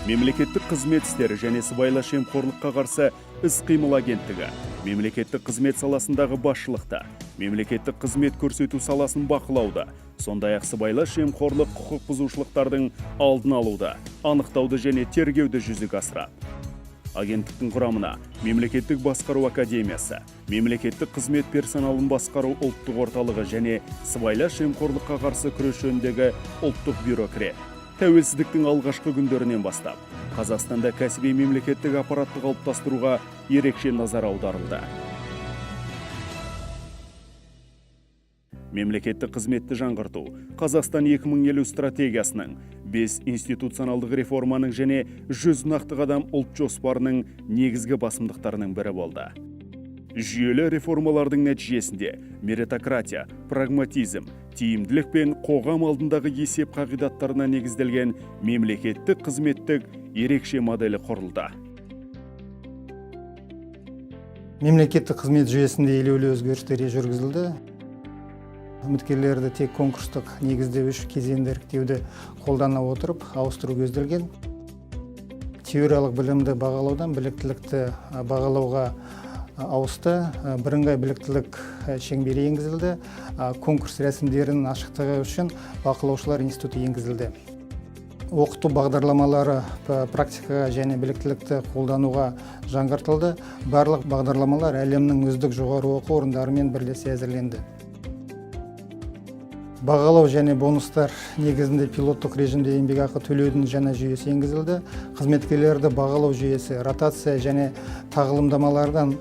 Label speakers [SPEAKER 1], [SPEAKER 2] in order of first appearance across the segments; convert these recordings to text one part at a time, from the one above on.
[SPEAKER 1] Мемлекеттік қызмет істері және сыбайлас жемқорлыққа қарсы іс-қимыл агенттігі, мемлекеттік қызмет саласындағы басшылықта, мемлекеттік қызмет көрсету саласын бақылауда, сондай-ақ сыбайлас жемқорлық құқық бұзушылықтардың алдын алуда, анықтауды және тергеуді жүзеге асырады. Агенттіктің құрамына Мемлекеттік басқару академиясы, Мемлекеттік қызмет персоналын басқару ұлттық орталығы және сыбайлас жемқорлыққа қарсы күрес жөніндегі ұлттық бюро кіреді. Тәуелсіздіктің алғашқы күндерінен бастап, Қазақстанда кәсіби мемлекеттік аппаратты қалыптастыруға ерекше назар аударылды. Мемлекеттік қызметті жаңғырту Қазақстан 2050 стратегиясының 5 институционалдық реформаның және 100 нақты қадам ұлт жоспарының негізгі басымдықтарының бірі болды. Жүйелі реформалардың нәтижесінде меритократия, прагматизм, тиімділік пен қоғам алдындағы есеп қағидаттарына негізделген мемлекеттік қызметтік ерекше моделі құрылды.
[SPEAKER 2] Мемлекеттік қызмет жүйесінде елеулі өзгерістер жүргізілді. Үміткерлерді тек конкурстық негізде 3 кезеңді іріктеуді қолдана отырып ауыстыру көзделген. Теориялық білімді бағалаудан біліктілікті бағалауға ауысты. Бірыңғай біліктілік шеңбері енгізілді. Конкурс рәсімдерінің ашықтығы үшін бақылаушылар институты енгізілді. Оқыту бағдарламалары практикаға және біліктілікті қолдануға жаңғыртылды. Барлық бағдарламалар әлемнің үздік жоғары оқу орындарымен бірлесе әзірленді. Бағалау және бонустар негізінде пилоттық режимде еңбекақы төлеудің жаңа жүйесі енгізілді. Қызметкерлерді бағалау жүйесі, ротация және тағылымдамалардан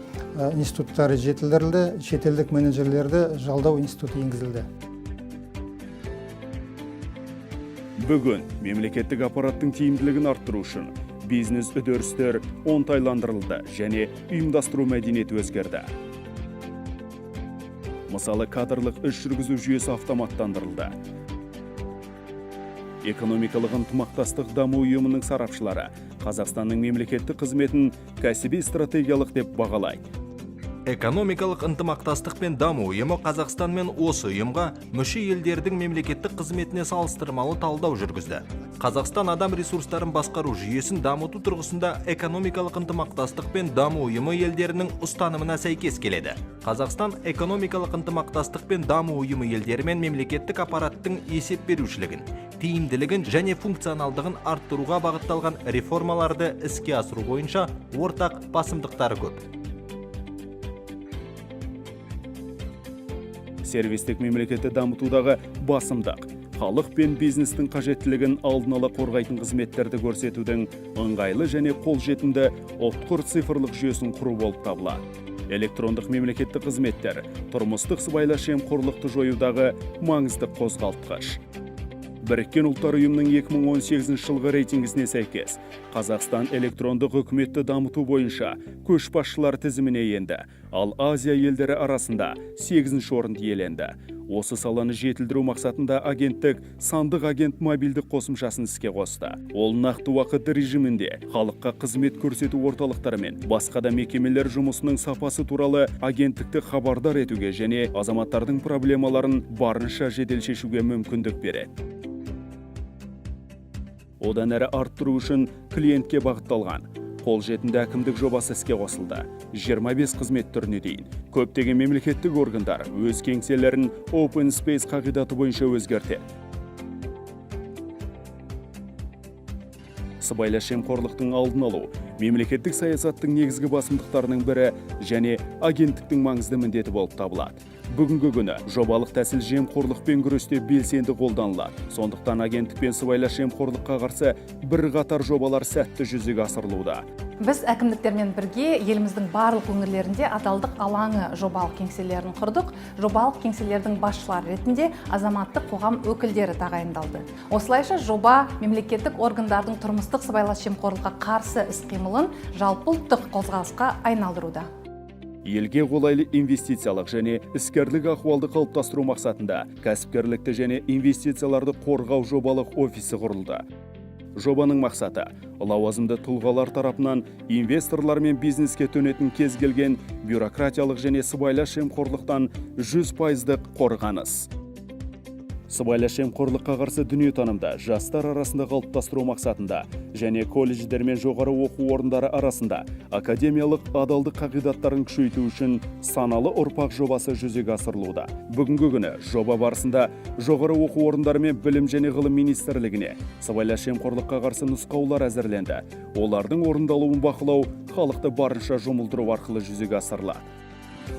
[SPEAKER 2] институттары жетілдірілді. Шетелдік менеджерлерді жалдау институты енгізілді.
[SPEAKER 1] Бүгін мемлекеттік аппараттың тиімділігін арттыру үшін бизнес үдерістер оңтайландырылды және ұйымдастыру мәдениеті өзгерді. Мысалы, кадрлық іс жүргізу жүйесі автоматтандырылды. Экономикалық ынтымақтастық даму ұйымының сарапшылары Қазақстанның мемлекеттік қызметін кәсіби стратегиялық деп бағалайды.
[SPEAKER 3] Экономикалық ынтымақтастық пен даму ұйымы Қазақстан мен осы ұйымға мүше елдердің мемлекеттік қызметіне салыстырмалы талдау жүргізді. Қазақстан адам ресурстарын басқару жүйесін дамыту тұрғысында экономикалық ынтымақтастық пен даму ұйымы елдерінің ұстанымына сәйкес келеді. Қазақстан экономикалық ынтымақтастық пен даму ұйымы елдерімен мемлекеттік аппараттың есеп берушілігін, тиімділігін және функционалдығын арттыруға бағытталған реформаларды іске асыру бойынша ортақ басымдықтары көп.
[SPEAKER 1] Сервистік мемлекетті дамытудағы басымдық халық пен бизнестің қажеттілігін алдын ала қорғайтын қызметтерді көрсетудің ыңғайлы және қолжетімді ұтқыр цифрлық жүйесін құру болып табылады. Электрондық мемлекеттік қызметтер тұрмыстық сыбайлас жемқорлықты жоюдағы маңызды қозғалтқыш. Біріккен ұлттар ұйымының 2018 жылғы рейтингісіне сәйкес, Қазақстан электрондық үкіметті дамыту бойынша көшбасшылар тізіміне енді, ал Азия елдері арасында 8-ші орынды иеленді. Осы саланы жетілдіру мақсатында агенттік сандық агент мобильдік қосымшасын іске қосты. Ол нақты уақыт режимінде халыққа қызмет көрсету орталықтары мен басқа да мекемелер жұмысының сапасы туралы агенттікті хабардар етуге және азаматтардың проблемаларын барынша жедел шешуге мүмкіндік береді. Одан әрі арттыру үшін клиентке бағытталған қолжетімді әкімдік жобасы іске қосылды. 25 қызмет түріне дейін. Көптеген мемлекеттік органдар өз кеңселерін Open Space қағидаты бойынша өзгертеді. Сыбайлас жемқорлықтың алдын алу мемлекеттік саясаттың негізгі басымдықтарының бірі және агенттіктің маңызды міндеті болып табылады. Бүгінгі күні жобалық тәсіл жемқорлықпен күресте белсенді қолданылады. Сондықтан агенттік пен сыбайлас жемқорлыққа қарсы бірқатар жобалар сәтті жүзеге асырылуда.
[SPEAKER 4] Біз әкімдіктермен бірге еліміздің барлық өңірлерінде адалдық алаңы жобалық кеңселерін құрдық. Жобалық кеңселердің басшылары ретінде азаматтық қоғам өкілдері тағайындалды. Осылайша жоба мемлекеттік органдардың тұрмыстық сыбайлас жемқорлыққа қарсы іс-қимылын жалпыұлттық қозғалысқа айналдыруда.
[SPEAKER 1] Елге қолайлы инвестициялық және іскерлік ахуалды қалыптастыру мақсатында кәсіпкерлікті және инвестицияларды қорғау жобалық офисі құрылды. Жобаның мақсаты лауазымды тұлғалар тарапынан инвесторлар мен бизнеске төнетін кез келген бюрократиялық және сыбайлас жемқорлықтан 100% қорғаныс. Сыбайлас жемқорлыққа қарсы дүниетанымды жастар арасында қалыптастыру мақсатында және колледждер мен жоғары оқу орындары арасында академиялық адалдық қағидаттарын күшейту үшін саналы ұрпақ жобасы жүзеге асырылуда. Бүгінгі күні жоба барысында жоғары оқу орындары мен білім және ғылым министрлігіне сыбайлас жемқорлыққа қарсы нұсқаулар әзірленді. Олардың орындалуын бақылау халықты барынша жұмылдыру арқылы жүзеге асырылады.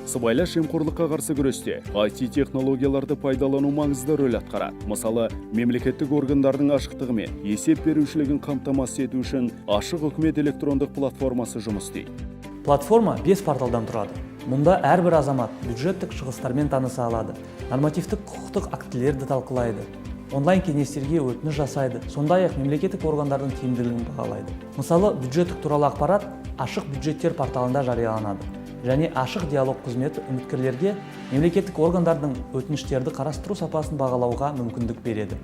[SPEAKER 1] Сыбайлас жемқорлыққа қарсы күресте IT технологияларды пайдалану маңызды рөл атқарады. Мысалы, мемлекеттік органдардың ашықтығы мен есеп берушілігін қамтамасыз ету үшін ашық үкімет электрондық платформасы жұмыс істейді.
[SPEAKER 5] Платформа 5 порталдан тұрады. Мұнда әрбір азамат бюджеттік шығыстармен таныса алады, нормативтік құқықтық актілерді талқылайды, онлайн кеңестерге өтініш жасайды, сондай-ақ мемлекеттік органдардың тиімділігін бағалайды. Мысалы, бюджеттік туралы ақпарат ашық бюджеттер порталында жарияланады. Және ашық диалог қызметі үміткерлерге мемлекеттік органдардың өтініштерді қарастыру сапасын бағалауға мүмкіндік береді.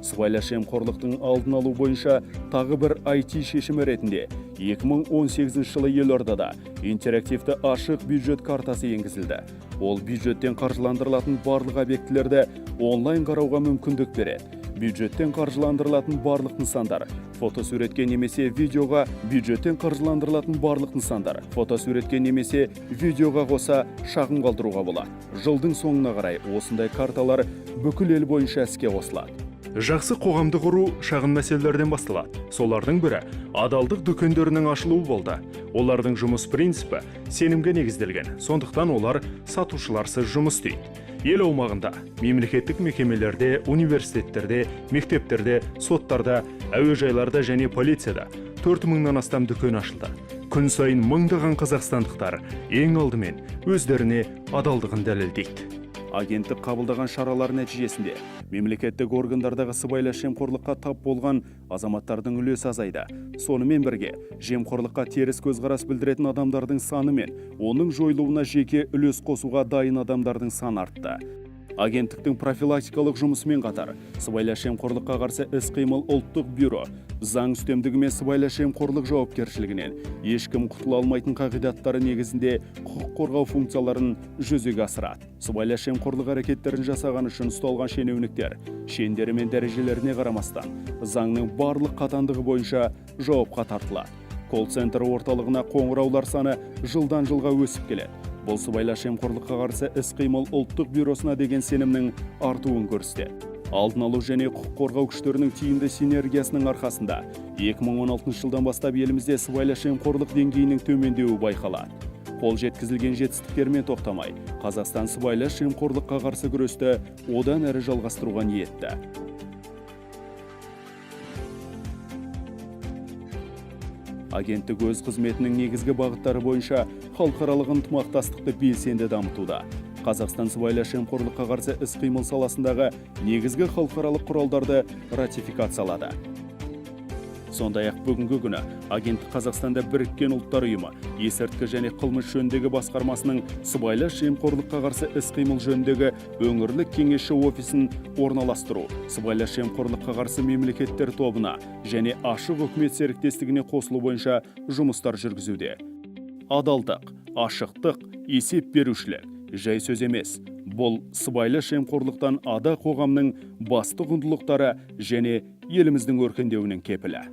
[SPEAKER 1] Сыбайлас жемқорлықтың алдын алу бойынша тағы бір IT шешімі ретінде 2018 жылы елордада интерактивті ашық бюджет картасы енгізілді. Ол бюджеттен қаржыландырылатын барлық объектілерді онлайн қарауға мүмкіндік береді. Бюджеттен қаржыландырылатын барлық нысандар фотосуретке немесе видеоға қоса шағын қалдыруға болады. Жылдың соңына қарай осындай карталар бүкіл ел бойынша іске қосылады. Жақсы қоғамды құру шағын мәселелерден басталады. Солардың бірі адалдық дүкендерінің ашылуы болды. Олардың жұмыс принципі сенімге негізделген. Сондықтан олар сатушыларсыз жұмыс істейді. Ел аумағында, мемлекеттік мекемелерде, университеттерде, мектептерде, соттарда, әуежайларда және полицияда 4000-нан астам дүкен ашылды. Күн сайын мыңдаған қазақстандықтар ең алдымен өздеріне адалдығын дәлелдейді. Агенттік қабылдаған шаралар нәтижесінде мемлекеттік органдардағы сыбайлас жемқорлыққа тап болған азаматтардың үлесі азайды. Сонымен бірге, жемқорлыққа теріс көзқарас білдіретін адамдардың саны мен оның жойылуына жеке үлес қосуға дайын адамдардың саны артты. Агенттіктің профилактикалық жұмысымен қатар, сыбайлас жемқорлыққа қарсы іс-қимыл ұлттық бюро заң үстемдігі мен сыбайлас жемқорлық жауапкершілігінен ешкім құтыла алмайтын қағидаттары негізінде құқық қорғау функцияларын жүзеге асырады. Сыбайлас жемқорлық әрекеттерін жасаған үшін ұсталған шенеуніктер шендері мен дәрежелеріне қарамастан заңның барлық қатаңдығы бойынша жауапқа тартылады. Колл-центр орталығына қоңыраулар саны жылдан жылға өсіп келеді. Бұл сыбайлас жемқорлыққа қарсы іс-қимыл ұлттық бюросына деген сенімнің артуын көрсетеді. Алдын алу және құқық қорғау күштерінің тиімді синергиясының арқасында 2016 жылдан бастап елімізде сыбайлас жемқорлық деңгейінің төмендеуі байқалады. Қол жеткізілген жетістіктермен тоқтамай, Қазақстан сыбайлас жемқорлыққа қарсы күресті одан әрі жалғастыруға ниетті. Агенттік өз қызметінің негізгі бағыттары бойынша халықаралық ынтымақтастықты белсенді дамытуда. Қазақстан сыбайлас жемқорлыққа қарсы іс-қимыл саласындағы негізгі халықаралық құралдарды ратификациялады. Сондай-ақ бүгінгі күні агенттік Қазақстанда Біріккен ұлттар ұйымы есірткі және қылмыс жөніндегі басқармасының сыбайлас жемқорлыққа қарсы іс-қимыл жөніндегі өңірлік кеңесші офисін орналастыру, сыбайлас жемқорлыққа қарсы мемлекеттер тобына және ашық үкімет серіктестігіне қосылу бойынша жұмыстар жүргізуде. Адалдық, ашықтық, есеп берушілік жай сөз емес. Бұл сыбайлас жемқорлықтан ада қоғамның басты құндылықтары және еліміздің өркендеуінің кепілі.